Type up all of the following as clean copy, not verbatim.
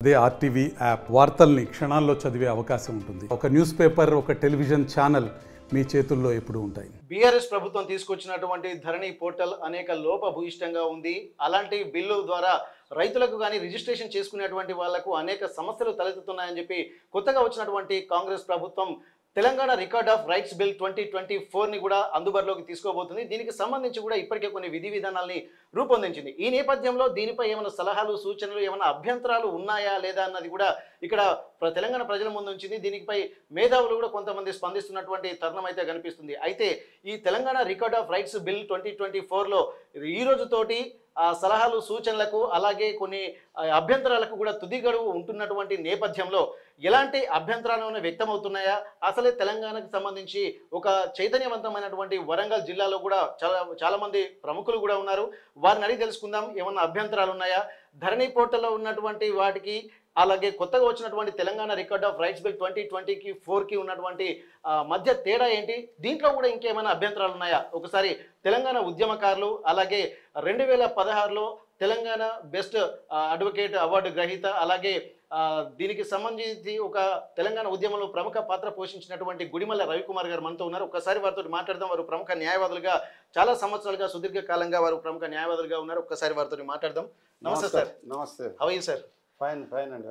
అదే RTV app వార్తల్ని క్షణాల్లో చదివే అవకాశం ఉంటుంది. ఒక న్యూస్ పేపర్, ఒక టెలివిజన్ ఛానల్ మీ చేతుల్లో ఎప్పుడూ ఉంటాయి. బీఆర్ఎస్ ప్రభుత్వం తీసుకొచ్చినటువంటి ధరణి పోర్టల్ అనేక లోపభూయిష్టంగా ఉంది. అలాంటి బిల్లు ద్వారా రైతులకు కానీ రిజిస్ట్రేషన్ చేసుకునేటువంటి వాళ్లకు అనేక సమస్యలు తలెత్తుతున్నాయని చెప్పి కొత్తగా వచ్చినటువంటి కాంగ్రెస్ ప్రభుత్వం Telangana record of rights bill 2024ని కూడా అందుబాటులోకి తీసుకోబోతుంది. దీనికి సంబంధించి కూడా ఇప్పటికే కొన్ని విధి విధానాల్ని రూపొందించింది. ఈ నేపథ్యంలో దీనిపై ఏమైనా సలహాలు, సూచనలు, ఏమైనా అభ్యంతరాలు ఉన్నాయా లేదా అన్నది కూడా ఇక్కడ తెలంగాణ ప్రజల ముందు ఉంచింది. దీనిపై మేధావులు కూడా కొంతమంది స్పందిస్తున్నటువంటి తరుణం అయితే కనిపిస్తుంది. అయితే ఈ Telangana record of rights bill 2024లో ఈ రోజుతోటి సలహాలు, సూచనలకు అలాగే కొన్ని అభ్యంతరాలకు కూడా తుది గడువు ఉంటున్నటువంటి నేపథ్యంలో ఎలాంటి అభ్యంతరాలు వ్యక్తమవుతున్నాయా? అసలే తెలంగాణకు సంబంధించి ఒక చైతన్యవంతమైనటువంటి వరంగల్ జిల్లాలో కూడా చాలా మంది ప్రముఖులు కూడా ఉన్నారు. వారిని అడిగి తెలుసుకుందాం ఏమన్నా అభ్యంతరాలు ఉన్నాయా, ధరణి పోర్టల్లో ఉన్నటువంటి వాటికి అలాగే కొత్తగా వచ్చినటువంటి Telangana record of rights bill 2024కి ఉన్నటువంటి మధ్య తేడా ఏంటి, దీంట్లో కూడా ఇంకేమైనా అభ్యంతరాలు ఉన్నాయా? ఒకసారి తెలంగాణ ఉద్యమకారులు అలాగే 2016లో తెలంగాణ బెస్ట్ అడ్వకేట్ అవార్డు గ్రహీత అలాగే దీనికి సంబంధించి ఒక తెలంగాణ ఉద్యమంలో ప్రముఖ పాత్ర పోషించినటువంటి గుడిమల్ల రవికుమార్ గారు మనతో ఉన్నారు. ఒక్కసారి వారితో మాట్లాడదాం. వారు ప్రముఖ న్యాయవాదులుగా చాలా సంవత్సరాలుగా సుదీర్ఘకాలంగా వారు ప్రముఖ న్యాయవాదులుగా ఉన్నారు. ఒక్కసారి వారితో మాట్లాడదాం. నమస్తే సార్. నమస్తే. How are you sir? Fine అండి.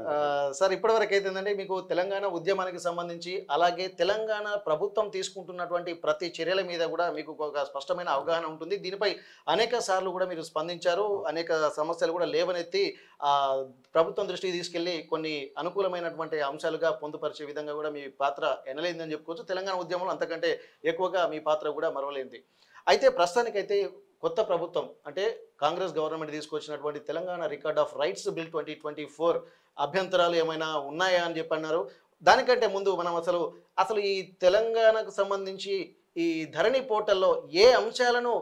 సార్, ఇప్పటివరకు అయితేందంటే మీకు తెలంగాణ ఉద్యమానికి సంబంధించి అలాగే తెలంగాణ ప్రభుత్వం తీసుకుంటున్నటువంటి ప్రతి చర్యల మీద కూడా మీకు ఒక స్పష్టమైన అవగాహన ఉంటుంది. దీనిపై అనేక సార్లు కూడా మీరు స్పందించారు. అనేక సమస్యలు కూడా లేవనెత్తి ప్రభుత్వం దృష్టికి తీసుకెళ్లి కొన్ని అనుకూలమైనటువంటి అంశాలుగా పొందుపరిచే విధంగా కూడా మీ పాత్ర ఎనలేదని చెప్పుకోవచ్చు. తెలంగాణ ఉద్యమంలో అంతకంటే ఎక్కువగా మీ పాత్ర కూడా మరవలేంది. అయితే ప్రస్తుతానికైతే కొత్త ప్రభుత్వం అంటే కాంగ్రెస్ గవర్నమెంట్ తీసుకొచ్చినటువంటి Telangana record of rights bill 2024 అభ్యంతరాలు ఏమైనా ఉన్నాయా అని చెప్పి అన్నారు. దానికంటే ముందు మనం అసలు ఈ తెలంగాణకు సంబంధించి ఈ ధరణి పోర్టల్లో ఏ అంశాలను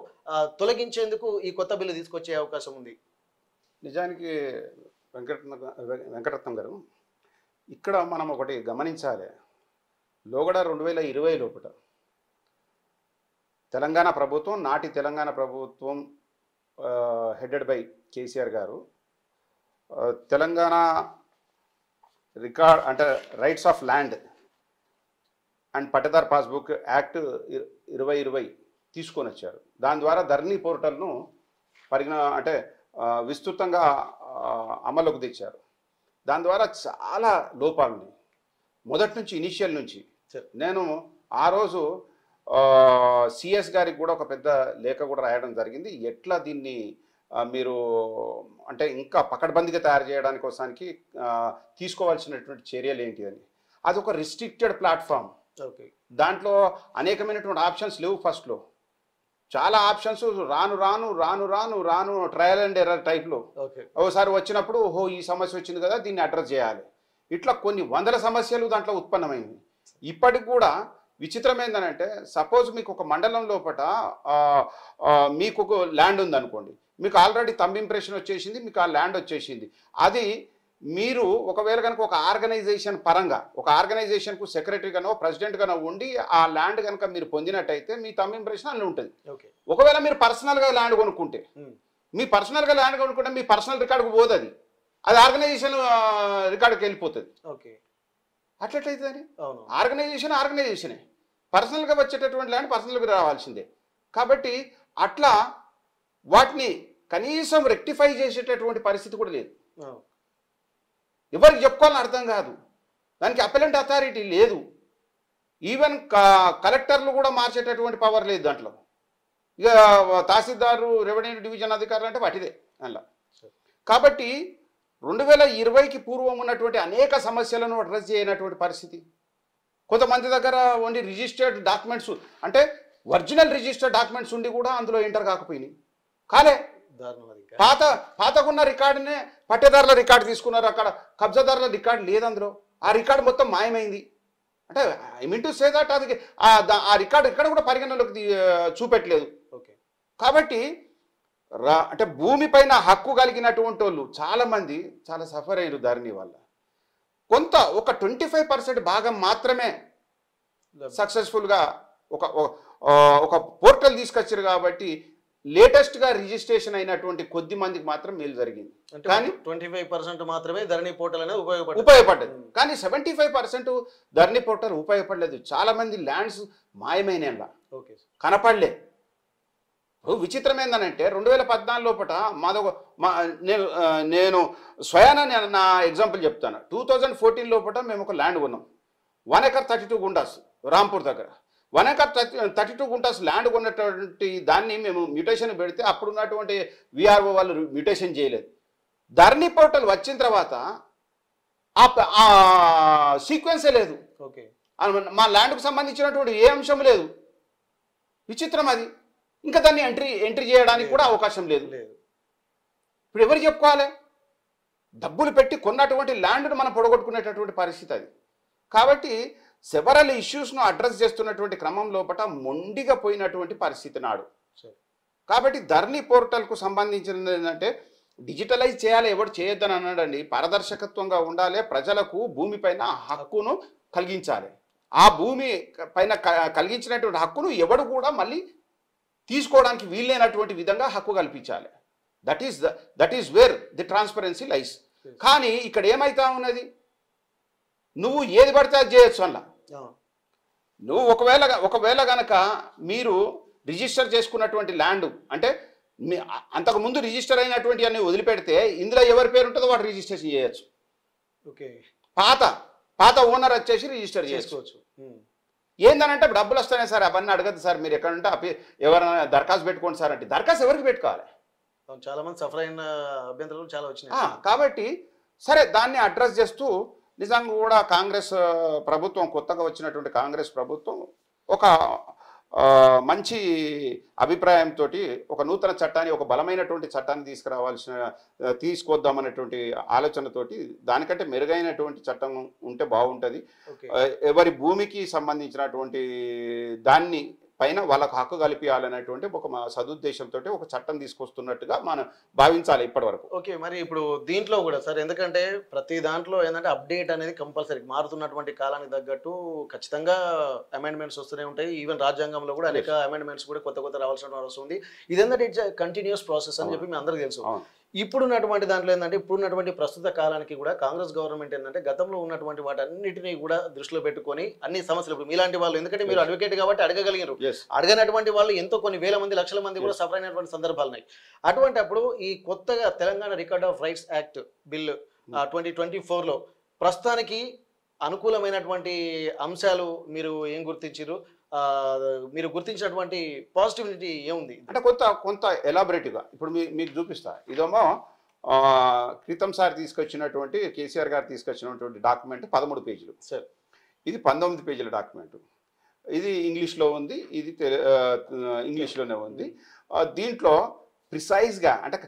తొలగించేందుకు ఈ కొత్త బిల్లు తీసుకొచ్చే అవకాశం ఉంది? నిజానికి వెంకటరత్నం గారు, ఇక్కడ మనం ఒకటి గమనించాలి. లోగడ 2020 లోపల తెలంగాణ ప్రభుత్వం, నాటి తెలంగాణ ప్రభుత్వం హెడెడ్ బై కేసీఆర్ గారు తెలంగాణ రికార్డ్ అంటే rights of land and pattadar passbook act 2020 తీసుకొని వచ్చారు. దాని ద్వారా ధరణి పోర్టల్ను విస్తృతంగా అమల్లోకి తెచ్చారు. దాని ద్వారా చాలా లోపాలు ఉన్నాయి. మొదటి నుంచి ఇనిషియల్ నుంచి నేను ఆ రోజు సిఎస్ గారికి కూడా ఒక పెద్ద లేఖ కూడా రాయడం జరిగింది. ఎట్లా దీన్ని మీరు అంటే ఇంకా పకడ్బందీగా తయారు చేయడానికి కోసానికి తీసుకోవాల్సినటువంటి చర్యలు ఏంటి అని. అది ఒక రిస్ట్రిక్టెడ్ ప్లాట్ఫామ్. ఓకే, దాంట్లో అనేకమైనటువంటి ఆప్షన్స్ లేవు. ఫస్ట్లో చాలా ఆప్షన్స్ రాను రాను రాను రాను రాను ట్రయల్ అండ్ ఎర్రర్ టైప్లో ఒకసారి వచ్చినప్పుడు ఈ సమస్య వచ్చింది కదా, దీన్ని అడ్రస్ చేయాలి. ఇట్లా కొన్ని వందల సమస్యలు దాంట్లో ఉత్పన్నమైంది. ఇప్పటికి కూడా విచిత్రం ఏంటంటే, సపోజ్ మీకు ఒక మండలం లోపల మీకు ఒక ల్యాండ్ ఉందనుకోండి, మీకు ఆల్రెడీ థంబ్ ఇంప్రెషన్ వచ్చేసింది, మీకు ఆ ల్యాండ్ వచ్చేసింది. అది మీరు ఒకవేళ కనుక ఒక ఆర్గనైజేషన్ పరంగా ఒక ఆర్గనైజేషన్కు సెక్రటరీగానో ప్రెసిడెంట్గానో ఉండి ఆ ల్యాండ్ కనుక మీరు పొందినట్టయితే మీ థంబ్ ఇంప్రెషన్ అన్నీ ఉంటుంది. ఒకవేళ మీరు పర్సనల్గా ల్యాండ్ కొనుక్కుంటే మీ పర్సనల్ రికార్డుకు పోదు, అది ఆర్గనైజేషన్ రికార్డుకి వెళ్ళిపోతుంది. అట్లట్లయితే అని ఆర్గనైజేషనే పర్సనల్గా వచ్చేటటువంటి ల్యాండ్ పర్సనల్గా రావాల్సిందే. కాబట్టి అట్లా వాటిని కనీసం రెక్టిఫై చేసేటటువంటి పరిస్థితి కూడా లేదు. ఎవరికి చెప్పుకోవాలని అర్థం కాదు. దానికి అపెలెంట్ అథారిటీ లేదు. ఈవెన్ కలెక్టర్లు కూడా మార్చేటటువంటి పవర్ లేదు దాంట్లో. ఇక తహసీల్దారు, రెవెన్యూ డివిజన్ అధికారులు అంటే వాటిదే అలా. కాబట్టి 2020కి పూర్వం ఉన్నటువంటి అనేక సమస్యలను అడ్రస్ చేయనటువంటి పరిస్థితి. కొంతమంది దగ్గర ఓన్లీ రిజిస్టర్డ్ డాక్యుమెంట్స్ అంటే ఒరిజినల్ రిజిస్టర్డ్ డాక్యుమెంట్స్ ఉండి కూడా అందులో ఎంటర్ కాకపోయినాయి. కాలే పాతకున్న రికార్డునే పట్టేదారుల రికార్డు తీసుకున్నారు, అక్కడ కబ్జాదారుల రికార్డు లేదు అందులో. ఆ రికార్డు మొత్తం మాయమైంది. అంటే I mean to say that అది ఆ రికార్డు ఎక్కడ కూడా పరిగణలోకి చూపెట్టలేదు. కాబట్టి అంటే భూమిపైన హక్కు కలిగినటువంటి వాళ్ళు చాలామంది చాలా సఫర్ అయ్యారు ధరణి వల్ల. ఒక 25% భాగం మాత్రమే సక్సెస్ఫుల్గా ఒక పోర్టల్ తీసుకొచ్చారు. కాబట్టి లేటెస్ట్గా రిజిస్ట్రేషన్ అయినటువంటి కొద్ది మందికి మాత్రం మేలు జరిగింది. కానీ 25% మాత్రమే ధరణి పోర్టల్ అనేది ఉపయోగపడ్డది. కానీ 75% ధరణి పోర్టల్ ఉపయోగపడలేదు. చాలా మంది ల్యాండ్స్ మాయమైన కనపడలే. విచిత్రం ఏందనంటే 2014 లోపల మాదొక నేను స్వయాన నా ఎగ్జాంపుల్ చెప్తాను. 2014 లోపల మేము ఒక ల్యాండ్ కొన్నాం. 1 acre 32 గుంటాస్ రాంపూర్ దగ్గర. 1 acre 32 గుంటాస్ ల్యాండ్ కొన్నటువంటి దాన్ని మేము మ్యూటేషన్ పెడితే అప్పుడు ఉన్నటువంటి విఆర్ఓ వాళ్ళు మ్యూటేషన్ చేయలేదు. ధరణి పోర్టల్ వచ్చిన తర్వాత ఆ సీక్వెన్సే లేదు. మా ల్యాండ్కు సంబంధించినటువంటి ఏ అంశం లేదు. విచిత్రం అది. ఇంకా దాన్ని ఎంట్రీ చేయడానికి కూడా అవకాశం లేదు. ఇప్పుడు ఎవరు చెప్పుకోవాలి? డబ్బులు పెట్టి కొన్నటువంటి ల్యాండ్ను మనం పొడగొట్టుకునేటటువంటి పరిస్థితి అది. కాబట్టి సెవరల్ ఇష్యూస్ను అడ్రస్ చేస్తున్నటువంటి క్రమం లోపల మొండిగా పోయినటువంటి పరిస్థితి నాడు. కాబట్టి ధరణి పోర్టల్కు సంబంధించినది ఏంటంటే డిజిటలైజ్ చేయాలి, ఎవరు చేయొద్దని అన్నాడండి. పారదర్శకత్వంగా ఉండాలి, ప్రజలకు భూమి పైన హక్కును కలిగించాలి. ఆ భూమి పైన కలిగించినటువంటి హక్కును ఎవడు కూడా మళ్ళీ తీసుకోవడానికి వీలైనటువంటి విధంగా హక్కు కల్పించాలి. That is where the transparency lies. కానీ ఇక్కడ ఏమైతా ఉన్నది, నువ్వు ఏది పడితే అది చేయొచ్చు అలా. నువ్వు ఒకవేళ గనక మీరు రిజిస్టర్ చేసుకున్నటువంటి ల్యాండ్ అంటే అంతకుముందు రిజిస్టర్ అయినటువంటి అన్ని వదిలిపెడితే ఇందులో ఎవరి పేరు ఉంటుందో వాడు రిజిస్ట్రేషన్ చేయొచ్చు. పాత ఓనర్ వచ్చేసి రిజిస్టర్ చేసుకోవచ్చు. ఏందనంటే డబ్బులు వస్తున్నాయి సార్, అవన్నీ అడగద్దు సార్, మీరు ఎక్కడంటే ఎవరైనా దరఖాస్తు పెట్టుకోండి సార్ అంటే దరఖాస్తు ఎవరికి పెట్టుకోవాలి? చాలా మంది సఫర్ అయిన అభ్యంతరాలు చాలా వచ్చినాయి. కాబట్టి సరే దాన్ని అడ్రస్ చేస్తూ నిజంగా కూడా కాంగ్రెస్ ప్రభుత్వం, కొత్తగా వచ్చినటువంటి కాంగ్రెస్ ప్రభుత్వం ఒక మంచి అభిప్రాయంతో ఒక నూతన చట్టాన్ని, ఒక బలమైనటువంటి చట్టాన్ని తీసుకొద్దామనేటువంటి ఆలోచనతోటి దానికంటే మెరుగైనటువంటి చట్టం ఉంటే బాగుంటుంది. ఎవరి భూమికి సంబంధించినటువంటి దాన్ని పైన వాళ్ళకు హక్కు కల్పించాలనేటువంటి ఒక సదుద్దేశంతో ఒక చట్టం తీసుకొస్తున్నట్టుగా మనం భావించాలి ఇప్పటి వరకు. ఓకే, మరి ఇప్పుడు దీంట్లో కూడా సార్, ఎందుకంటే ప్రతి దాంట్లో ఏంటంటే అప్డేట్ అనేది కంపల్సరీ, మారుతున్నటువంటి కాలానికి తగ్గట్టు ఖచ్చితంగా అమెండ్మెంట్స్ వస్తూనే ఉంటాయి. ఈవెన్ రాజ్యాంగంలో కూడా అనేక అమెండ్మెంట్స్ కూడా కొత్త రావాల్సిన అవసరం ఉంది. ఇదేంటంటే ఇట్స్ కంటిన్యూస్ ప్రాసెస్ అని చెప్పి మీ అందరికీ తెలుసు. ఇప్పుడున్నటువంటి దాంట్లో ఏంటంటే ఇప్పుడున్నటువంటి ప్రస్తుత కాలానికి కూడా కాంగ్రెస్ గవర్నమెంట్ ఏంటంటే గతంలో ఉన్నటువంటి వాటన్నిటినీ కూడా దృష్టిలో పెట్టుకొని అన్ని సమస్యలు, ఇప్పుడు మీలాంటి వాళ్ళు, ఎందుకంటే మీరు అడ్వకేట్ కాబట్టి అడగగలిగారు, అడగనటువంటి వాళ్ళు ఎంతో కొన్ని వేల మంది, లక్షల మంది కూడా సఫర్ అయినటువంటి సందర్భాలు ఉన్నాయి. అటువంటి అప్పుడు ఈ కొత్తగా Telangana record of rights act bill 2024లో ప్రస్తుతానికి అనుకూలమైనటువంటి అంశాలు మీరు ఏం గుర్తించారు? మీరు గుర్తించినటువంటి పాజిటివిటీ ఏముంది అంటే కొంత ఎలాబరేటివ్గా ఇప్పుడు మీకు చూపిస్తా. ఇదేమో క్రితం సార్ తీసుకొచ్చినటువంటి కేసీఆర్ గారు తీసుకొచ్చినటువంటి డాక్యుమెంట్ 13 పేజీలు సార్. ఇది 19 పేజీల డాక్యుమెంట్. ఇది ఇంగ్లీష్లో ఉంది, ఇది ఇంగ్లీష్లోనే ఉంది. దీంట్లో ప్రిసైజ్గా అంటే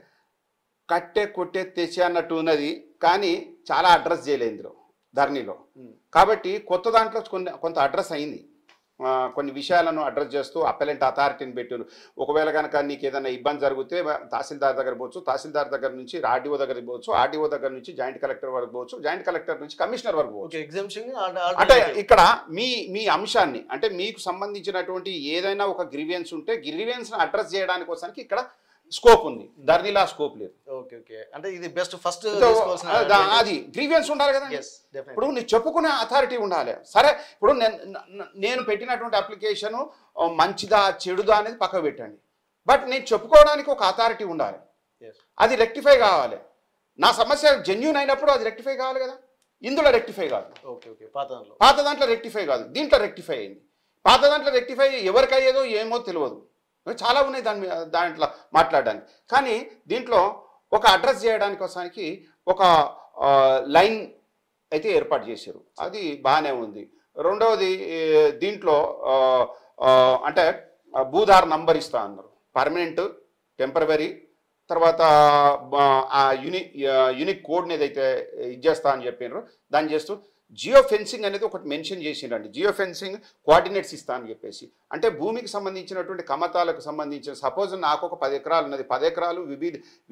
కట్టే కొట్టే తెచ్చే అన్నట్టు ఉన్నది, కానీ చాలా అడ్రస్ చేయలేదు ఇందులో ధరణిలో. కాబట్టి కొత్త దాంట్లో కొంత అడ్రస్ అయింది. కొన్ని విషయాలను అడ్రస్ చేస్తూ అపెలెంట్ అథారిటీని పెట్టారు. ఒకవేళ కనుక నీకు ఏదైనా ఇబ్బంది జరిగితే తహసీల్దార్ దగ్గర పోవచ్చు, తహసీల్దార్ దగ్గర నుంచి ఆర్డీఓ దగ్గర పోవచ్చు, ఆర్డీఓ దగ్గర నుంచి జాయింట్ కలెక్టర్ వరకు పోవచ్చు, జాయింట్ కలెక్టర్ నుంచి కమిషనర్ వరకు పోవచ్చు. అంటే ఇక్కడ మీ అంశాన్ని అంటే మీకు సంబంధించినటువంటి ఏదైనా ఒక గ్రీవియన్స్ ఉంటే గ్రీవియన్స్ని అడ్రస్ చేయడానికి కోసానికి ఇక్కడ స్కోప్ ఉంది. ధరణిలా స్కోప్ లేదు. అంటే ఇది బెస్ట్ ఫస్ట్ అది గ్రీవియన్స్ ఉండాలి కదా. ఇప్పుడు నీ చెప్పుకునే అథారిటీ ఉండాలి. సరే, ఇప్పుడు నేను పెట్టినటువంటి అప్లికేషన్ మంచిదా చెడుదా అనేది పక్కకు పెట్టండి, బట్ నేను చెప్పుకోవడానికి ఒక అథారిటీ ఉండాలి. అది రెక్టిఫై కావాలి. నా సమస్య జెన్యూన్ అయినప్పుడు అది రెక్టిఫై కావాలి కదా. ఇందులో రెక్టిఫై కాదు. పాత దాంట్లో రెక్టిఫై కాదు, దీంట్లో రెక్టిఫై అయింది. పాత దాంట్లో రెక్టిఫై ఎవరికి అయ్యేదో ఏమో తెలియదు, చాలా ఉన్నాయి దాంట్లో మాట్లాడడానికి. కానీ దీంట్లో ఒక అడ్రస్ చేయడానికి కోసానికి ఒక లైన్ అయితే ఏర్పాటు చేశారు, అది బాగానే ఉంది. రెండవది దీంట్లో అంటే భూధార నంబర్ ఇస్తా అన్నారు, పర్మనెంట్, టెంపరవరీ, తర్వాత యూనిక్ కోడ్ని ఏదైతే ఇచ్చేస్తా అని చెప్పినారు దాన్ని చేస్తూ జియో ఫెన్సింగ్ అనేది ఒకటి మెన్షన్ చేసిండండి. జియో ఫెన్సింగ్ కోఆర్డినేట్స్ ఇస్తా అని చెప్పేసి, అంటే భూమికి సంబంధించినటువంటి కమతాలకు సంబంధించిన, సపోజ్ నాకు ఒక 10 ఎకరాలు ఉన్నది, 10 ఎకరాలు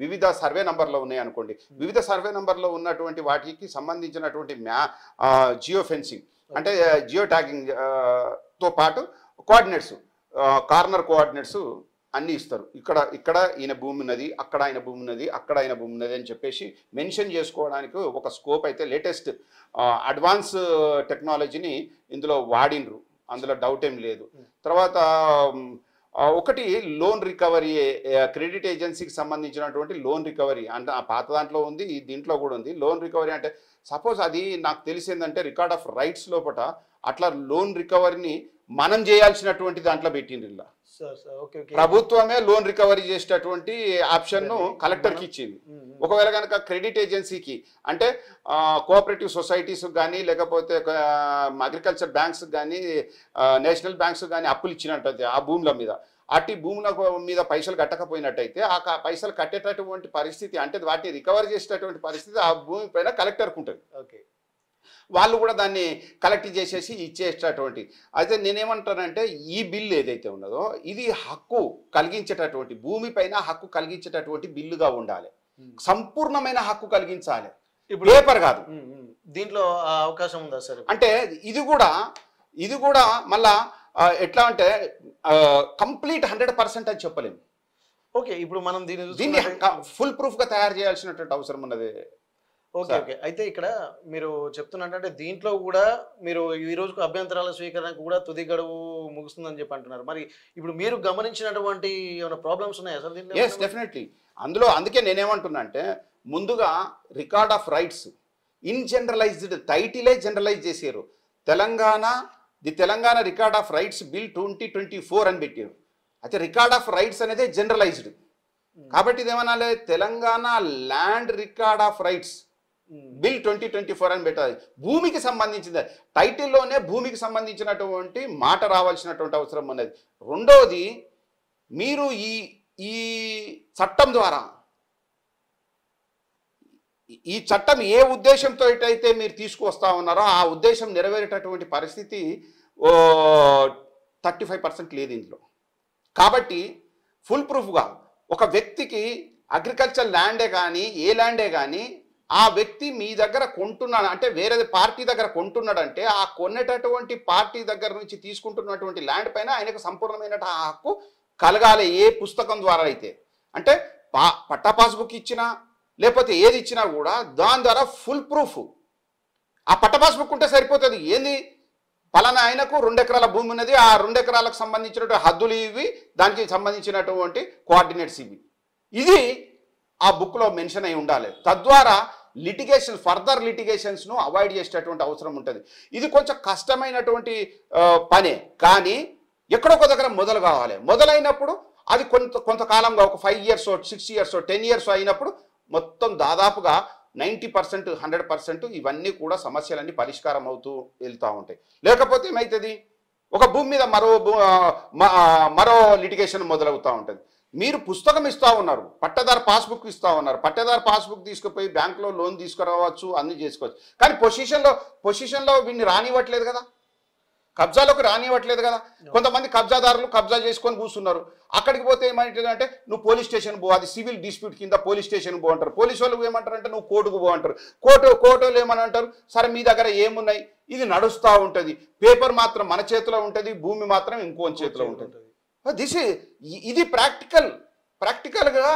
వివిధ సర్వే నంబర్లో ఉన్నాయి అనుకోండి. వివిధ సర్వే నంబర్లో ఉన్నటువంటి వాటికి సంబంధించినటువంటి జియో ఫెన్సింగ్ అంటే జియో ట్యాగింగ్ తో పాటు కోఆర్డినేట్స్, కార్నర్ కోఆర్డినేట్స్ అన్ని ఇస్తారు. ఇక్కడ ఇక్కడ ఈయన భూమి ఉన్నది, అక్కడ ఆయన భూమి ఉన్నది, అక్కడ ఆయన భూమి ఉన్నది అని చెప్పేసి మెన్షన్ చేసుకోవడానికి ఒక స్కోప్ అయితే లేటెస్ట్ అడ్వాన్స్ టెక్నాలజీని ఇందులో వాడినరు, అందులో డౌట్ ఏం లేదు. తర్వాత ఒకటి లోన్ రికవరీ, క్రెడిట్ ఏజెన్సీకి సంబంధించినటువంటి లోన్ రికవరీ అంటే ఆ పాత దాంట్లో ఉంది, దీంట్లో కూడా ఉంది. లోన్ రికవరీ అంటే సపోజ్ అది నాకు తెలిసిందంటే రికార్డ్ ఆఫ్ రైట్స్ లోపల అట్లా లోన్ రికవరీని మనం చేయాల్సినటువంటి దాంట్లో పెట్టింది. ఇలా ప్రభుత్వమే లోన్ రికవరీ చేసేటటువంటి ఆప్షన్ ను కలెక్టర్కి ఇచ్చింది. ఒకవేళ కనుక క్రెడిట్ ఏజెన్సీకి అంటే కోఆపరేటివ్ సొసైటీస్ కానీ లేకపోతే అగ్రికల్చర్ బ్యాంక్స్ కానీ నేషనల్ బ్యాంక్స్ కానీ అప్పులు ఇచ్చినట్టయితే ఆ భూముల మీద, అట్టి భూముల మీద పైసలు కట్టకపోయినట్టయితే ఆ పైసలు కట్టేటటువంటి పరిస్థితి అంటే వాటిని రికవర్ చేసేటటువంటి పరిస్థితి ఆ భూమి పైన కలెక్టర్కి ఉంటుంది. ఓకే, వాళ్ళు కూడా దాన్ని కలెక్ట్ చేసేసి ఇచ్చేటటువంటి. అయితే నేనేమంటానంటే ఈ బిల్లు ఏదైతే ఉన్నదో ఇది హక్కు కలిగించేటటువంటి, భూమి పైన హక్కు కలిగించేటటువంటి బిల్లుగా ఉండాలి, సంపూర్ణమైన హక్కు కలిగించాలి, పేపర్ కాదు. దీంట్లో అవకాశం ఉందా సార్? అంటే ఇది కూడా మళ్ళా ఎట్లా అంటే కంప్లీట్ 100% అని చెప్పలేము. ఓకే, ఇప్పుడు మనం దీన్ని ఫుల్ ప్రూఫ్ గా తయారు చేయాల్సినటువంటి అవసరం ఉన్నది. ఓకే ఓకే, అయితే ఇక్కడ మీరు చెప్తున్నట్టే దీంట్లో కూడా మీరు ఈ రోజుకు అభ్యంతరాల స్వీకరణకు కూడా తుది గడువు ముగుస్తుందని చెప్పి అంటున్నారు. మరి ఇప్పుడు మీరు గమనించినటువంటి ఏమైనా ప్రాబ్లమ్స్ ఉన్నాయా సార్ దీంట్లో? Yes, definitely. అందుకే నేనేమంటున్నా అంటే ముందుగా record of rights in generalized టైటిలే జనరలైజ్ చేశారు. Telangana record of rights bill 2024 అని పెట్టారు. అయితే రికార్డ్ ఆఫ్ రైట్స్ అనేది జనరలైజ్డ్ కాబట్టి ఇదేమనాలి, Telangana land record of rights bill 2024 అని పెట్టాలి. భూమికి సంబంధించింది టైటిల్లోనే భూమికి సంబంధించినటువంటి మాట రావాల్సినటువంటి అవసరం ఉన్నది. రెండవది, మీరు ఈ చట్టం ద్వారా ఈ చట్టం ఏ ఉద్దేశంతో అయితే మీరు తీసుకువస్తా ఉన్నారో ఆ ఉద్దేశం నెరవేరేటటువంటి పరిస్థితి 35% లేదు ఇందులో. కాబట్టి ఫుల్ ప్రూఫ్గా ఒక వ్యక్తికి అగ్రికల్చర్ ల్యాండే కానీ ఏ ల్యాండే కానీ ఆ వ్యక్తి మీ దగ్గర కొంటున్నాడు అంటే వేరే పార్టీ దగ్గర కొంటున్నాడంటే ఆ కొనేటటువంటి పార్టీ దగ్గర నుంచి తీసుకుంటున్నటువంటి ల్యాండ్ పైన ఆయనకు సంపూర్ణమైన హక్కు కలగాలి. ఏ పుస్తకం ద్వారా అయితే అంటే పట్టా పాస్బుక్ ఇచ్చినా లేకపోతే ఏది ఇచ్చినా కూడా దాని ద్వారా ఫుల్ ప్రూఫ్ ఆ పట్టా పాస్బుక్ ఉంటే సరిపోతుంది. ఏంది పలానా ఆయనకు 2 ఎకరాల భూమి ఉన్నది, ఆ 2 ఎకరాలకు సంబంధించినటువంటి హద్దులు ఇవి, దానికి సంబంధించినటువంటి కోఆర్డినేట్స్ ఇవి, ఇది ఆ బుక్లో మెన్షన్ అయి ఉండాలి. తద్వారా ఫర్దర్ లిటిగేషన్స్ను అవాయిడ్ చేసేటటువంటి అవసరం ఉంటుంది. ఇది కొంచెం కష్టమైనటువంటి పనే, కానీ ఎక్కడొక దగ్గర మొదలు కావాలి. మొదలైనప్పుడు అది కొంతకాలంగా ఒక 5 years 6 years 10 years అయినప్పుడు మొత్తం దాదాపుగా 90% 100% ఇవన్నీ కూడా సమస్యలన్నీ పరిష్కారం అవుతూ వెళ్తూ ఉంటాయి. లేకపోతే ఏమవుతుంది, ఒక భూమి మీద మరో లిటిగేషన్ మొదలవుతూ ఉంటుంది. మీరు పుస్తకం ఇస్తూ ఉన్నారు, పట్టదారు పాస్బుక్ ఇస్తూ ఉన్నారు, పట్టదారు పాస్బుక్ తీసుకుపోయి బ్యాంకులో లోన్ తీసుకురావచ్చు, అన్ని చేసుకోవచ్చు. కానీ పొజిషన్లో వీడిని రానివ్వట్లేదు కదా, కబ్జాలోకి రానివ్వట్లేదు కదా. కొంతమంది కబ్జాదారులు కబ్జా చేసుకొని కూర్చున్నారు. అక్కడికి పోతే ఏమంటుందంటే నువ్వు పోలీస్ స్టేషన్ పో, అది సివిల్ డిస్ప్యూట్ కింద పోలీస్ స్టేషన్ పో అంటారు. పోలీసు వాళ్ళు ఏమంటారంటే నువ్వు కోర్టుకు పో అంటారు. కోర్టులు ఏమని అంటారు, సరే మీ దగ్గర ఏమున్నాయి, ఇది నడుస్తూ ఉంటుంది. పేపర్ మాత్రం మన చేతిలో ఉంటుంది, భూమి మాత్రం ఇంకోని చేతిలో ఉంటుంది. ఇది ప్రాక్టికల్గా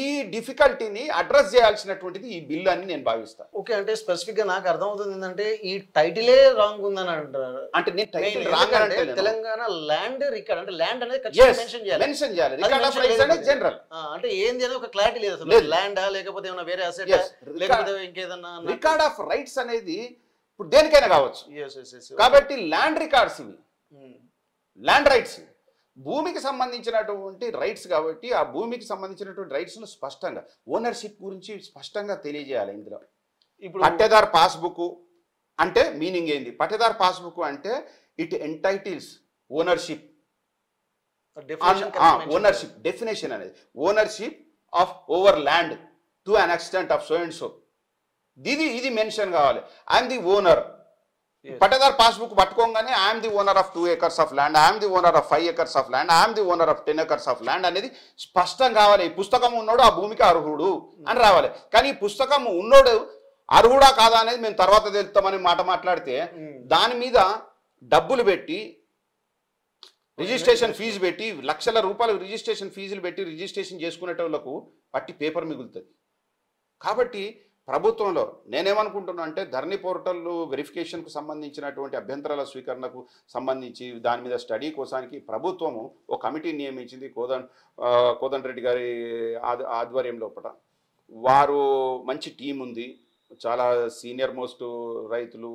ఈ డిఫికల్టీని అడ్రస్ చేయాల్సినటువంటిది ఈ బిల్ అని నేను భావిస్తాను. ఓకే, అంటే స్పెసిఫిక్గా నాకు అర్థమవుతుంది ఏంటంటే ఈ టైటిలే రాంగ్ ఉందని అంటారు. అంటే నేను టైటిల్ రాంగ్ అంటే తెలంగాణ ల్యాండ్ రికార్డ్ అంటే ల్యాండ్ అనేది మెన్షన్ చేయాలి. రికార్డ్ ఆఫ్ రైట్స్ అనేది జనరల్. అంటే ఏంది అనేది ఒక క్లారిటీ లేదు అసలు. ల్యాండా లేకపోతే ఏమైనా వేరే అసెట్ లేకపోతే ఇంకేదన్నా. రికార్డ్ ఆఫ్ రైట్స్ అనేది ఇప్పుడు దేనికైనా కావచ్చు. కాబట్టి ల్యాండ్ రికార్డ్స్ ఇవి ల్యాండ్ రైట్స్ భూమికి సంబంధించినటువంటి రైట్స్ కాబట్టి ఆ భూమికి సంబంధించినటువంటి రైట్స్ను స్పష్టంగా ఓనర్షిప్ గురించి స్పష్టంగా తెలియజేయాలి. ఇందులో ఇప్పుడు పట్టేదార్ పాస్బుక్ అంటే మీనింగ్ ఏంది, పట్టేదార్ పాస్బుక్ అంటే it entitles ownership. Ownership definition అనేది ownership of over land to an extent of so and so, ఇది మెన్షన్ కావాలి. I'm the owner. Pattadar passbook పట్టుకోగానే I'm the owner of 2 acres of land, I'm the owner of 5 acres of land, I'm the owner of 10 acres of land అనేది స్పష్టం కావాలి. ఈ పుస్తకం ఉన్నోడు ఆ భూమికి అర్హుడు అని రావాలి. కానీ ఈ పుస్తకం ఉన్నోడు అర్హుడా కాదా అనేది మేము తర్వాత తెలుస్తామని మాట్లాడితే దాని మీద డబ్బులు పెట్టి రిజిస్ట్రేషన్ ఫీజు పెట్టి లక్షల రూపాయలు రిజిస్ట్రేషన్ ఫీజులు పెట్టి రిజిస్ట్రేషన్ చేసుకునేటోళ్లకు పట్టి పేపర్ మిగులుతుంది. కాబట్టి ప్రభుత్వంలో నేనేమనుకుంటున్నా అంటే ధరణి పోర్టల్ వెరిఫికేషన్కు సంబంధించినటువంటి అభ్యంతరాల స్వీకరణకు సంబంధించి దాని మీద స్టడీ కోసానికి ప్రభుత్వము ఒక కమిటీ నియమించింది కోదండరెడ్డి గారి ఆధ్వర్యం లోపల. వారు మంచి టీం ఉంది, చాలా సీనియర్ మోస్ట్ రైతులు,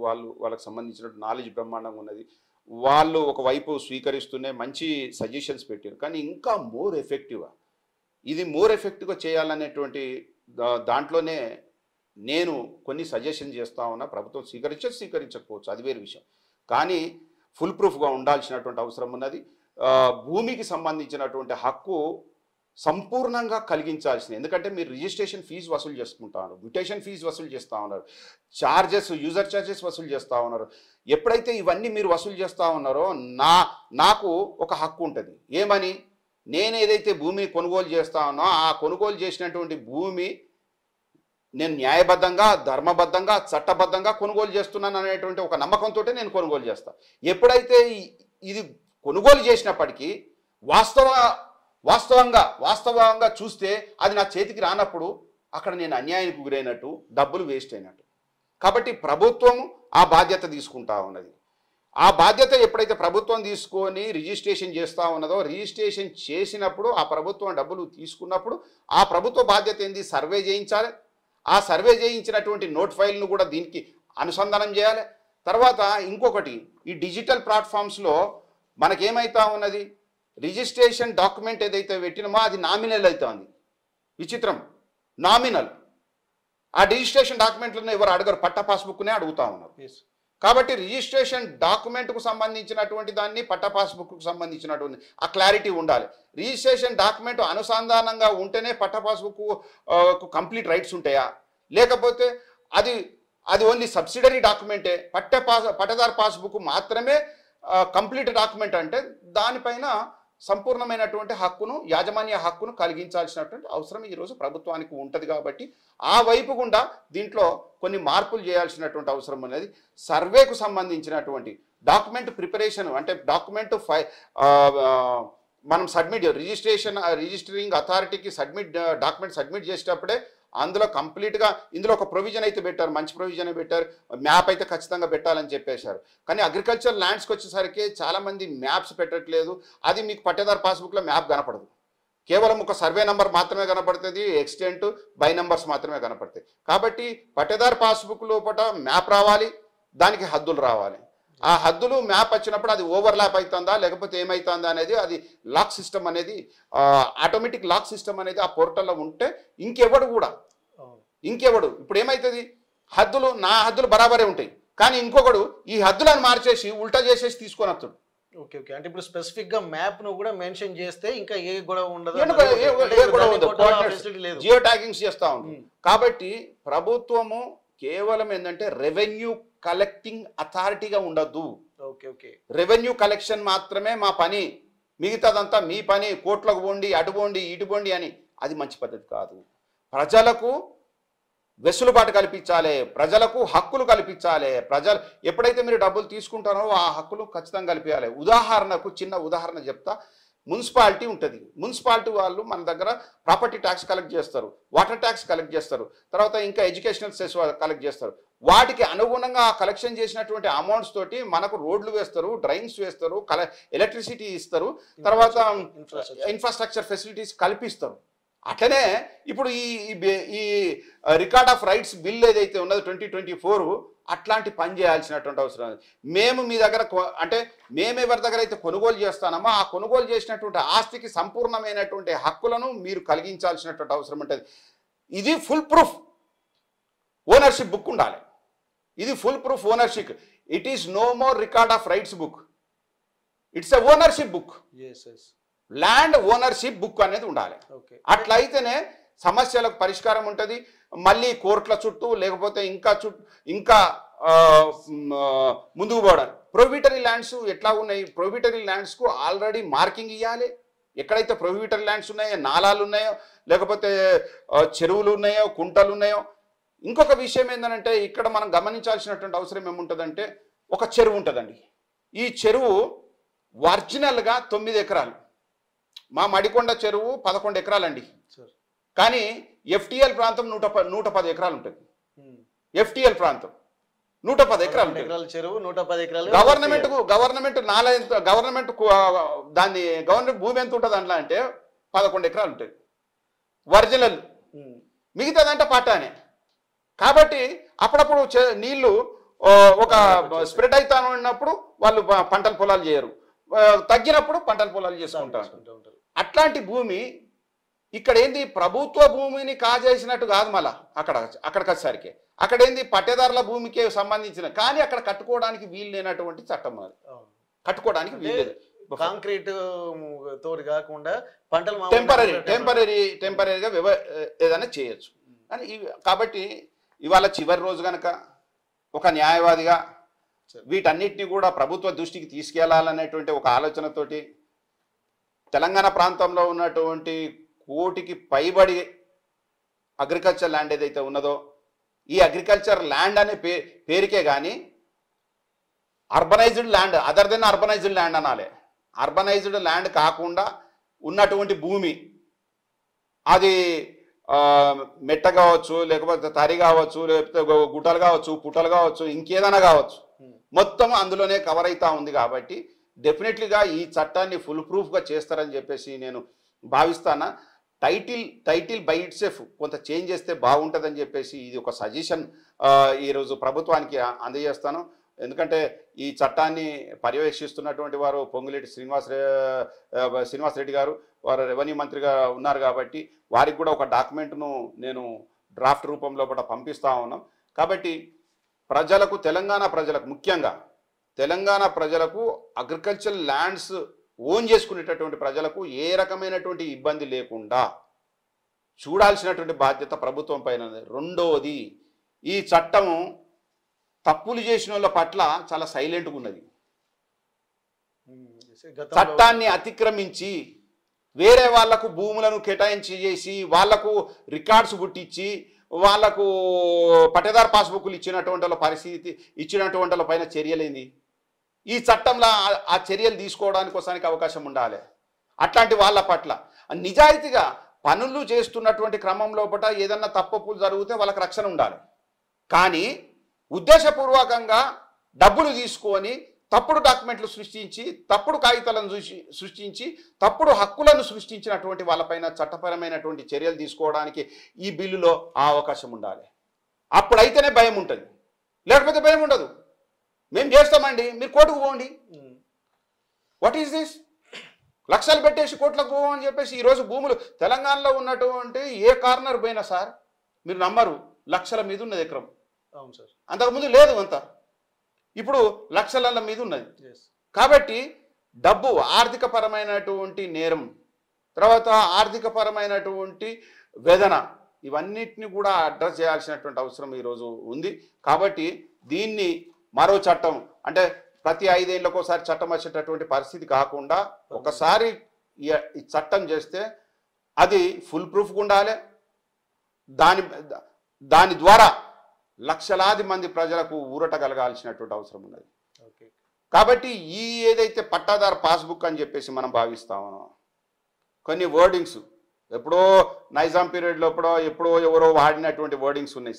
వాళ్ళకి సంబంధించిన నాలెడ్జ్ బ్రహ్మాండంగా ఉన్నది. వాళ్ళు ఒకవైపు స్వీకరిస్తూనే మంచి సజెషన్స్ పెట్టారు. కానీ ఇంకా మోర్ ఎఫెక్టివ్గా చేయాలనేటువంటి దాంట్లోనే నేను కొన్ని సజెషన్ చేస్తా ఉన్నా. ప్రభుత్వం స్వీకరించకపోవచ్చు, అది వేరే విషయం. కానీ ఫుల్ ప్రూఫ్గా ఉండాల్సినటువంటి అవసరం ఉన్నది. భూమికి సంబంధించినటువంటి హక్కు సంపూర్ణంగా కలిగించాల్సింది. ఎందుకంటే మీరు రిజిస్ట్రేషన్ ఫీజు వసూలు చేసుకుంటా ఉన్నారు, మ్యూటేషన్ ఫీజు వసూలు చేస్తూ ఉన్నారు, యూజర్ ఛార్జెస్ వసూలు చేస్తూ ఉన్నారు. ఎప్పుడైతే ఇవన్నీ మీరు వసూలు చేస్తూ ఉన్నారో నాకు ఒక హక్కు ఉంటుంది. ఏమని? నేను ఏదైతే భూమి కొనుగోలు చేస్తా ఉన్నా ఆ కొనుగోలు చేసినటువంటి భూమి నేను న్యాయబద్ధంగా, ధర్మబద్ధంగా, చట్టబద్ధంగా కొనుగోలు చేస్తున్నాను అనేటువంటి ఒక నమ్మకంతో నేను కొనుగోలు చేస్తాను. ఎప్పుడైతే ఇది కొనుగోలు చేసినప్పటికీ వాస్తవంగా చూస్తే అది నా చేతికి రానప్పుడు అక్కడ నేను అన్యాయానికి గురైనట్టు, డబ్బులు వేస్ట్ అయినట్టు. కాబట్టి ప్రభుత్వం ఆ బాధ్యత తీసుకుంటా ఉన్నది. ఆ బాధ్యత ఎప్పుడైతే ప్రభుత్వం తీసుకొని రిజిస్ట్రేషన్ చేస్తూ ఉన్నదో, రిజిస్ట్రేషన్ చేసినప్పుడు ఆ ప్రభుత్వం డబ్బులు తీసుకున్నప్పుడు ఆ ప్రభుత్వ బాధ్యత ఏంది? సర్వే చేయించాలి. ఆ సర్వే చేయించినటువంటి నోట్ ఫైల్ను కూడా దీనికి అనుసంధానం చేయాలి. తర్వాత ఇంకొకటి, ఈ డిజిటల్ ప్లాట్ఫామ్స్లో మనకేమైతా ఉన్నది? రిజిస్ట్రేషన్ డాక్యుమెంట్ ఏదైతే పెట్టినామో అది నామినల్ అవుతుంది. విచిత్రం, నామినల్. ఆ రిజిస్ట్రేషన్ డాక్యుమెంట్లను ఎవరు అడగరు, పట్ట పాస్బుక్నే అడుగుతా ఉన్నారు. కాబట్టి రిజిస్ట్రేషన్ డాక్యుమెంట్కు సంబంధించినటువంటి దాన్ని, పట్ట పాస్బుక్కు సంబంధించినటువంటి ఆ క్లారిటీ ఉండాలి. రిజిస్ట్రేషన్ డాక్యుమెంట్ అనుసంధానంగా ఉంటేనే పట్ట పాస్బుక్ కంప్లీట్ రైట్స్ ఉంటాయా, లేకపోతే అది ఓన్లీ సబ్సిడరీ డాక్యుమెంటే, పట్టదారు పాస్బుక్ మాత్రమే కంప్లీట్ డాక్యుమెంట్ అంటే దానిపైన సంపూర్ణమైనటువంటి హక్కును, యాజమాన్య హక్కును కలిగించాల్సినటువంటి అవసరం ఈరోజు ప్రభుత్వానికి ఉంటుంది. కాబట్టి ఆ వైపు గుండా దీంట్లో కొన్ని మార్పులు చేయాల్సినటువంటి అవసరం అనేది. సర్వేకు సంబంధించినటువంటి డాక్యుమెంట్ ప్రిపరేషన్ అంటే డాక్యుమెంట్ మనం రిజిస్టరింగ్ అథారిటీకి డాక్యుమెంట్ సబ్మిట్ చేసేటప్పుడే అందులో కంప్లీట్గా ఇందులో ఒక ప్రొవిజన్ అయితే పెట్టారు, మంచి ప్రొవిజన్ పెట్టారు, మ్యాప్ అయితే ఖచ్చితంగా పెట్టాలని చెప్పేశారు. కానీ అగ్రికల్చర్ ల్యాండ్స్కి వచ్చేసరికి చాలామంది మ్యాప్స్ పెట్టట్లేదు. అది మీకు పట్టేదారు పాస్బుక్లో మ్యాప్ కనపడదు, కేవలం ఒక సర్వే నెంబర్ మాత్రమే కనపడుతుంది, ఎక్స్టెంట్ బై నెంబర్స్ మాత్రమే కనపడతాయి. కాబట్టి పట్టేదారు పాస్బుక్ లోపల మ్యాప్ రావాలి, దానికి హద్దులు రావాలి. ఆ హద్దులు మ్యాప్ వచ్చినప్పుడు అది ఓవర్లాప్ అవుతుందా లేకపోతే ఏమవుతుందా అనేది, అది లాక్ సిస్టమ్ అనేది, ఆటోమేటిక్ లాక్ సిస్టమ్ అనేది ఆ పోర్టల్లో ఉంటే ఇంకెవడు ఇప్పుడు ఏమవుతుంది, నా హద్దులు బరాబరే ఉంటాయి, కానీ ఇంకొకడు ఈ హద్దులను మార్చేసి ఉల్టా చేసేసి తీసుకొని వస్తాడు. ఓకే ఓకే, అంటే ఇప్పుడు స్పెసిఫిక్ గా మ్యాప్ ను కూడా మెన్షన్ చేస్తే ఇంకా ఏ గొడవ ఉండదు, జియో ట్యాగింగ్స్ చేస్తా ఉంది. కాబట్టి ప్రభుత్వము కేవలం ఏంటంటే రెవెన్యూ కలెక్టింగ్ అథారిటీగా ఉండద్దు. ఓకే ఓకే, రెవెన్యూ కలెక్షన్ మాత్రమే మా పని, మిగతాదంతా మీ పని, కోట్లకు పోండి, అటు పోండి, ఇటు పోండి అని, అది మంచి పద్ధతి కాదు. ప్రజలకు వెసులుబాటు కల్పించాలి, ప్రజలకు హక్కులు కల్పించాలి. ప్రజలు ఎప్పుడైతే మీరు డబ్బులు తీసుకుంటారో ఆ హక్కులు ఖచ్చితంగా కల్పించాలి. ఉదాహరణకు చిన్న ఉదాహరణ చెప్తా. మున్సిపాలిటీ ఉంటుంది, మున్సిపాలిటీ వాళ్ళు మన దగ్గర ప్రాపర్టీ ట్యాక్స్ కలెక్ట్ చేస్తారు, వాటర్ ట్యాక్స్ కలెక్ట్ చేస్తారు, తర్వాత ఇంకా ఎడ్యుకేషనల్ సెస్ కలెక్ట్ చేస్తారు. వాటికి అనుగుణంగా కలెక్షన్ చేసినటువంటి అమౌంట్స్ తోటి మనకు రోడ్లు వేస్తారు, డ్రైన్స్ వేస్తారు, ఎలక్ట్రిసిటీ ఇస్తారు, తర్వాత ఇన్ఫ్రాస్ట్రక్చర్ ఫెసిలిటీస్ కల్పిస్తారు. అట్లనే ఇప్పుడు ఈ రికార్డ్ ఆఫ్ రైట్స్ బిల్ ఏదైతే ఉన్నదో 2024 అట్లాంటి పని చేయాల్సినటువంటి అవసరం. మేము మీ దగ్గర అంటే మేము ఎవరి దగ్గర అయితే కొనుగోలు చేస్తామో ఆ కొనుగోలు చేసినటువంటి ఆస్తికి సంపూర్ణమైనటువంటి హక్కులను మీరు కలిగించాల్సినటువంటి అవసరం ఉంటుంది. ఇది ఫుల్ ప్రూఫ్ ఓనర్షిప్ బుక్ ఉండాలి. ఇది full proof ownership. It is no more record of rights book, it's a ownership book. Land ownership book అనేది ఉండాలి. అట్లయితేనే సమస్యలకు పరిష్కారం ఉంటుంది. మళ్ళీ కోర్టుల చుట్టూ లేకపోతే ఇంకా ముందుకు పోవడం. ప్రొహిబిటరీ ల్యాండ్స్ ఎట్లా ఉన్నాయి, ప్రొహిబిటరీ ల్యాండ్స్కు ఆల్రెడీ మార్కింగ్ ఇవ్వాలి. ఎక్కడైతే ప్రొహిబిటరీ ల్యాండ్స్ ఉన్నాయో, నాలాలు ఉన్నాయో, లేకపోతే చెరువులు ఉన్నాయో, కుంటలు ఉన్నాయో. ఇంకొక విషయం ఏంటంటే ఇక్కడ మనం గమనించాల్సినటువంటి అవసరం ఏముంటుందంటే, ఒక చెరువు ఉంటుందండి. ఈ చెరువు ఒరిజినల్గా 9 ఎకరాలు. మా మడికొండ చెరువు 11 ఎకరాలండి. కానీ ఎఫ్టిఎల్ ప్రాంతం 110 ఎకరాలు ఉంటుంది. ఎఫ్టిఎల్ ప్రాంతం 110 ఎకరాలు చెరువు, 110 ఎకరాలు. గవర్నమెంట్ దాన్ని గవర్నమెంట్ భూమి ఎంత ఉంటుంది అందులో అంటే 11 ఎకరాలు ఉంటుంది ఒరిజినల్. మిగతాదంటే పట్టానే. కాబట్టి అప్పుడప్పుడు నీళ్లు ఒక స్ప్రెడ్ అవుతా ఉన్నప్పుడు వాళ్ళు పంటల పొలాలు చేయరు, తగ్గినప్పుడు పంటల పొలాలు చేసుకుంటారు. అట్లాంటి భూమి ఇక్కడ ఏంది ప్రభుత్వ భూమిని కాజేసినట్టు కాదు. మళ్ళా అక్కడికి వచ్చేసరికి అక్కడ ఏంది పట్టేదారుల భూమికి సంబంధించిన, కానీ అక్కడ కట్టుకోవడానికి వీలు లేనటువంటి చట్టం అది. కట్టుకోవడానికి వీలు కాంక్రీట్ తోటి కాకుండా పంటలు టెంపరీగా ఏదైనా చేయొచ్చు. కానీ కాబట్టి ఇవాళ చివరి రోజు కనుక ఒక న్యాయవాదిగా వీటన్నిటిని కూడా ప్రభుత్వ దృష్టికి తీసుకెళ్లాలనేటువంటి ఒక ఆలోచనతోటి తెలంగాణ ప్రాంతంలో ఉన్నటువంటి 1 కోటికి పైబడి అగ్రికల్చర్ ల్యాండ్ ఏదైతే ఉన్నదో, ఈ అగ్రికల్చర్ ల్యాండ్ అనే పేరుకే కానీ urbanised land, other than urbanised land అనాలి. అర్బనైజ్డ్ ల్యాండ్ కాకుండా ఉన్నటువంటి భూమి, అది మెట్ట కావచ్చు, లేకపోతే తరి కావచ్చు, లేకపోతే గుట్టలు కావచ్చు, పుట్టలు కావచ్చు, ఇంకేదైనా కావచ్చు, మొత్తం అందులోనే కవర్ అవుతా ఉంది. కాబట్టి డెఫినెట్లీగా ఈ చట్టాన్ని ఫుల్ ప్రూఫ్గా చేస్తారని చెప్పేసి నేను భావిస్తాను. టైటిల్ బై ఇట్ సెల్ఫ్ కొంత చేంజ్ చేస్తే బాగుంటుందని చెప్పేసి ఇది ఒక సజెషన్ ఈరోజు ప్రభుత్వానికి అందజేస్తాను. ఎందుకంటే ఈ చట్టాన్ని పర్యవేక్షిస్తున్నటువంటి వారు పొంగులేటి శ్రీనివాస్ రెడ్డి గారు, వారు రెవెన్యూ మంత్రిగా ఉన్నారు. కాబట్టి వారికి కూడా ఒక డాక్యుమెంట్ను నేను డ్రాఫ్ట్ రూపంలో కూడా పంపిస్తా ఉన్నాం. కాబట్టి ప్రజలకు, తెలంగాణ ప్రజలకు, ముఖ్యంగా తెలంగాణ ప్రజలకు, అగ్రికల్చర్ ల్యాండ్స్ ఓన్ చేసుకునేటటువంటి ప్రజలకు ఏ రకమైనటువంటి ఇబ్బంది లేకుండా చూడాల్సినటువంటి బాధ్యత ప్రభుత్వం పైన. రెండోది, ఈ చట్టము తప్పులు చేసిన వాళ్ళ పట్ల చాలా సైలెంట్గా ఉన్నది. చట్టాన్ని అతిక్రమించి వేరే వాళ్లకు భూములను కేటాయించి చేసి వాళ్లకు రికార్డ్స్ పుట్టించి వాళ్లకు పట్టేదారు పాస్బుక్లు ఇచ్చినటువంటి పరిస్థితి, ఇచ్చినటువంటి పైన చర్యలేంది? ఈ చట్టంలో ఆ చర్యలు తీసుకోవడానికి కోసానికి అవకాశం ఉండాలి. అట్లాంటి వాళ్ళ పట్ల నిజాయితీగా పనులు చేస్తున్నటువంటి క్రమంలో ఏదన్నా తప్పులు జరిగితే వాళ్ళకి రక్షణ ఉండాలి. కానీ ఉద్దేశపూర్వకంగా డబ్బులు తీసుకొని తప్పుడు డాక్యుమెంట్లు సృష్టించి, తప్పుడు కాగితాలను సృష్టించి, తప్పుడు హక్కులను సృష్టించినటువంటి వాళ్ళపైన చట్టపరమైనటువంటి చర్యలు తీసుకోవడానికి ఈ బిల్లులో ఆ అవకాశం ఉండాలి. అప్పుడైతేనే భయం ఉంటుంది, లేకపోతే భయం ఉండదు. మేము చేస్తామండి, మీరు కోర్టుకు పోండి. What is this? లక్షలు పెట్టేసి కోట్లకు పోవని చెప్పేసి ఈరోజు భూములు తెలంగాణలో ఉన్నటువంటి ఏ కార్నర్ పోయినా సార్ మీరు నమ్మరు, లక్షల మీద ఉన్నది ఎకరం. అవును సార్. అంతకుముందు లేదు అంత, ఇప్పుడు లక్షల మీద ఉన్నది. కాబట్టి డబ్బు ఆర్థిక పరమైనటువంటి నేరం, తర్వాత ఆర్థిక పరమైనటువంటి వేదన, ఇవన్నిటిని కూడా అడ్రస్ చేయాల్సినటువంటి అవసరం ఈరోజు ఉంది. కాబట్టి దీన్ని మరో చట్టం అంటే ప్రతి 5 ఏళ్లకోసారి చట్టం వచ్చేటటువంటి పరిస్థితి కాకుండా ఒకసారి ఈ చట్టం చేస్తే అది ఫుల్ ప్రూఫ్గా ఉండాలి. దాని ద్వారా లక్షలాది మంది ప్రజలకు ఊరట కలగాల్సినటువంటి అవసరం ఉన్నది. కాబట్టి ఈ ఏదైతే పట్టాదారు పాస్బుక్ అని చెప్పేసి మనం భావిస్తామో, కొన్ని వర్డింగ్స్ ఎప్పుడో నైజాం పీరియడ్లో ఎప్పుడో ఎవరో వాడినటువంటి వర్డింగ్స్ ఉన్నాయి.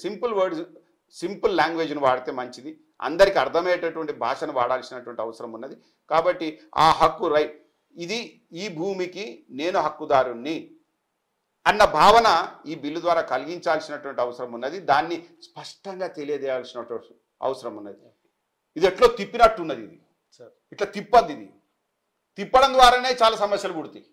సింపుల్ లాంగ్వేజ్ను వాడితే మంచిది, అందరికీ అర్థమయ్యేటటువంటి భాషను వాడాల్సినటువంటి అవసరం ఉన్నది. కాబట్టి ఆ హక్కు ఇది ఈ భూమికి నేను హక్కుదారుణ్ణి అన్న భావన ఈ బిల్లు ద్వారా కలిగించాల్సినటువంటి అవసరం ఉన్నది. దాన్ని స్పష్టంగా తెలియజేయాల్సినటువంటి అవసరం ఉన్నది. ఇది ఎట్లో తిప్పినట్టున్నది, ఇది ఇట్లా తిప్పద్ది, ఇది తిప్పడం ద్వారానే చాలా సమస్యలు పుడతాయి.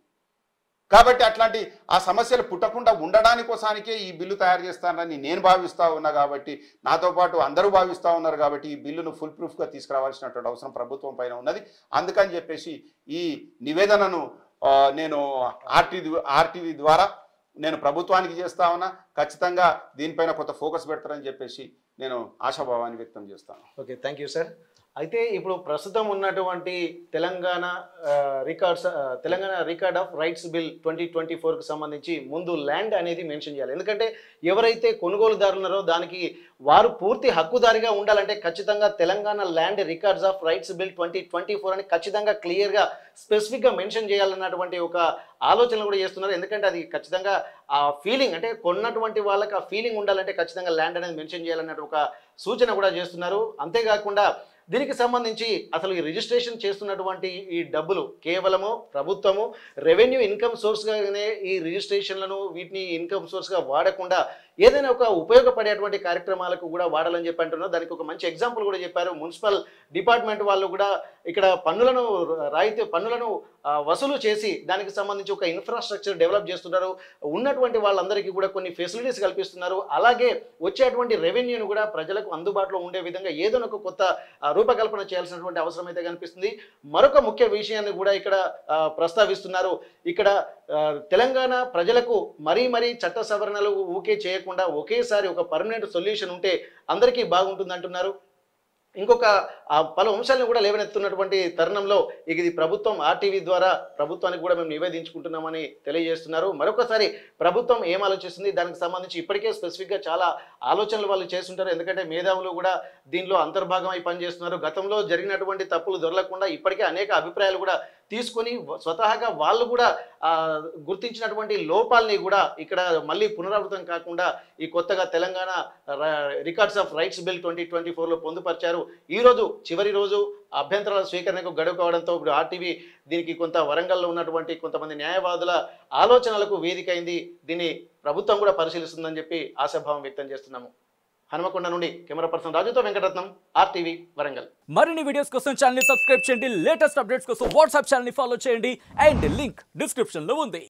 కాబట్టి అట్లాంటి ఆ సమస్యలు పుట్టకుండా ఉండడానికి కోసానికే ఈ బిల్లు తయారు చేస్తానని నేను భావిస్తూ ఉన్నా. కాబట్టి నాతో పాటు అందరూ భావిస్తూ ఉన్నారు. కాబట్టి ఈ బిల్లును ఫుల్ ప్రూఫ్గా తీసుకురావాల్సినటువంటి అవసరం ప్రభుత్వం పైన ఉన్నది. అందుకని చెప్పేసి ఈ నివేదనను నేను ఆర్టీవీ ద్వారా నేను ప్రభుత్వానికి చేస్తా ఉన్నా. ఖచ్చితంగా దీనిపైన కొంత ఫోకస్ పెడతారని చెప్పేసి నేను ఆశాభావాన్ని వ్యక్తం చేస్తాను. Okay, thank you sir. అయితే ఇప్పుడు ప్రస్తుతం ఉన్నటువంటి Telangana Telangana record of rights bill 2024కు సంబంధించి ముందు ల్యాండ్ అనేది మెన్షన్ చేయాలి. ఎందుకంటే ఎవరైతే కొనుగోలుదారులు ఉన్నారో దానికి వారు పూర్తి హక్కుదారిగా ఉండాలంటే ఖచ్చితంగా Telangana land records of rights bill 2024 అని ఖచ్చితంగా క్లియర్గా స్పెసిఫిక్గా మెన్షన్ చేయాలన్నటువంటి ఒక ఆలోచనలు కూడా చేస్తున్నారు. ఎందుకంటే అది ఖచ్చితంగా ఆ ఫీలింగ్ అంటే కొన్నటువంటి వాళ్ళకి ఆ ఫీలింగ్ ఉండాలంటే ఖచ్చితంగా ల్యాండ్ అనేది మెన్షన్ చేయాలన్నట్టు ఒక సూచన కూడా చేస్తున్నారు. అంతేకాకుండా దీనికి సంబంధించి అసలు ఈ రిజిస్ట్రేషన్ చేస్తున్నటువంటి ఈ డబ్బులు కేవలము ప్రభుత్వము రెవెన్యూ ఇన్కమ్ సోర్స్గానే ఈ రిజిస్ట్రేషన్లను వీటిని ఇన్కమ్ సోర్స్గా వాడకుండా ఏదైనా ఒక ఉపయోగపడేటువంటి కార్యక్రమాలకు కూడా వాడాలని చెప్పి అంటున్నారు. దానికి ఒక మంచి ఎగ్జాంపుల్ కూడా చెప్పారు. మున్సిపల్ డిపార్ట్మెంట్ వాళ్ళు కూడా ఇక్కడ పన్నులను వసూలు చేసి దానికి సంబంధించి ఒక ఇన్ఫ్రాస్ట్రక్చర్ డెవలప్ చేస్తున్నారు. ఉన్నటువంటి వాళ్ళందరికీ కూడా కొన్ని ఫెసిలిటీస్ కల్పిస్తున్నారు. అలాగే వచ్చేటువంటి రెవెన్యూను కూడా ప్రజలకు అందుబాటులో ఉండే విధంగా ఏదైనా ఒక కొత్త రూపకల్పన చేయాల్సినటువంటి అవసరం అయితే కనిపిస్తుంది. మరొక ముఖ్య విషయాన్ని కూడా ఇక్కడ ప్రస్తావిస్తున్నారు. ఇక్కడ తెలంగాణ ప్రజలకు మరీ చట్ట సవరణలు ఊకే చేయకుండా ఒకేసారి ఒక పర్మనెంట్ సొల్యూషన్ ఉంటే అందరికీ బాగుంటుంది అంటున్నారు. ఇంకొక పలు అంశాలను కూడా లేవనెత్తున్నటువంటి తరుణంలో ఇది ప్రభుత్వం RTV ద్వారా ప్రభుత్వానికి కూడా మేము నివేదించుకుంటున్నామని తెలియజేస్తున్నారు. మరొకసారి ప్రభుత్వం ఏం ఆలోచిస్తుంది దానికి సంబంధించి ఇప్పటికే స్పెసిఫిక్గా చాలా ఆలోచనలు వాళ్ళు చేస్తుంటారు. ఎందుకంటే మేధావులు కూడా దీనిలో అంతర్భాగమై పనిచేస్తున్నారు. గతంలో జరిగినటువంటి తప్పులు దొరలకుండా ఇప్పటికే అనేక అభిప్రాయాలు కూడా తీసుకొని స్వతహాగా వాళ్ళు కూడా గుర్తించినటువంటి లోపాలని కూడా ఇక్కడ మళ్ళీ పునరావృతం కాకుండా ఈ కొత్తగా Telangana records of rights bill 2024లో పొందుపరిచారు. ఈరోజు చివరి రోజు అభ్యంతరాల స్వీకరణకు గడువు కావడంతో ఇప్పుడు RTV దీనికి కొంత వరంగల్లో ఉన్నటువంటి కొంతమంది న్యాయవాదుల ఆలోచనలకు వేదిక అయింది. దీన్ని ప్రభుత్వం కూడా పరిశీలిస్తుందని చెప్పి ఆశాభావం వ్యక్తం చేస్తున్నాము. హనుమకొండ నుండి కెమెరా పర్సన్ రాజుతో వెంకటరత్నం, RTV వరంగల్. మరిన్ని వీడియోస్ కోసం ఛానల్ ని సబ్స్క్రైబ్ చేయండి. లేటెస్ట్ అప్డేట్స్ కోసం వాట్సాప్ ఛానల్ ని ఫాలో చేయండి. అండ్ లింక్ డిస్క్రిప్షన్ లో ఉంది.